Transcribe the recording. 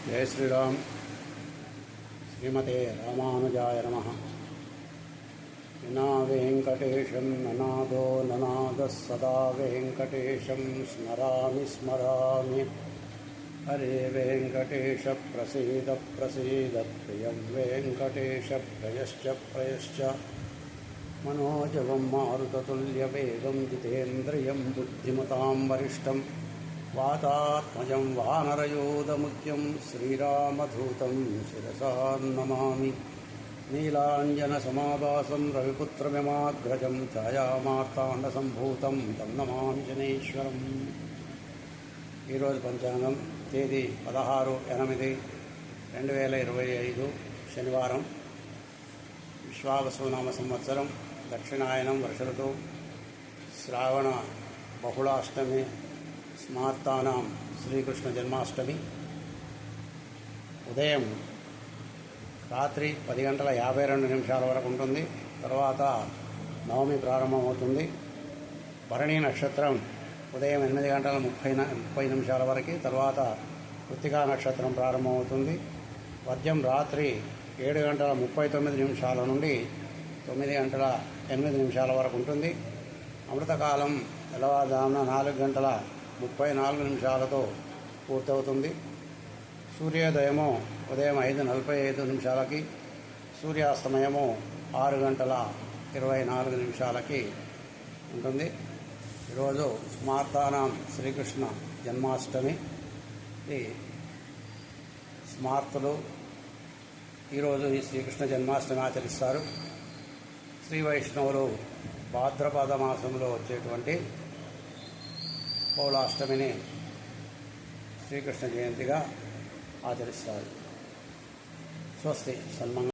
जय श्रीराम। श्रीमते रामानुजाय नमः। विना वेङ्कटेशं ननादो ननादः सदा वेङ्कटेशं स्मरामि स्मरामि। हरे वेङ्कटेश प्रसीद प्रसीद प्रियं वेङ्कटेश प्रयश्च प्रयश्च। मनोजवं मारुततुल्यवेगं जितेन्द्रियं बुद्धिमतां वरिष्ठं वातात्मजं वानरयोधमुख्यं श्रीरामधूतं शिरसा नमामि। नीलाञ्जनसमाभासं रविपुत्रमिमाग्रजं ఛాయామార్తాण्डसम्भूतं तं नमामि शनैश्वरम्। ఈరోజు పంచాంగం తేదీ 16/8/2025 శనివారం, విశ్వావసునామ సంవత్సరం, దక్షిణాయనం, వర్ష ఋతువు, శ్రావణ బహుళాష్టమి, స్మార్తానాం శ్రీకృష్ణ జన్మాష్టమి. ఉదయం రాత్రి 10:52 వరకు ఉంటుంది. తర్వాత నవమి ప్రారంభమవుతుంది. భరణి నక్షత్రం ఉదయం 8:30 వరకు, తర్వాత కృత్తికా నక్షత్రం ప్రారంభమవుతుంది. వర్జం రాత్రి 7:39 నుండి 9:08 వరకు ఉంటుంది. అమృతకాలం తెల్లవారుజామున 4:34 పూర్తవుతుంది. సూర్యోదయము ఉదయం 5:45 సూర్యాస్తమయము 6:24 ఉంటుంది. ఈరోజు స్మార్తానాం శ్రీకృష్ణ జన్మాష్టమి. స్మార్తులు ఈరోజు ఈ శ్రీకృష్ణ జన్మాష్టమి ఆచరిస్తారు. శ్రీ వైష్ణవులు భాద్రపద మాసంలో వచ్చేటువంటి బహుళాష్టమిని శ్రీకృష్ణ జయంతిగా ఆచరిస్తారు. స్వస్తి. సన్మంగళం.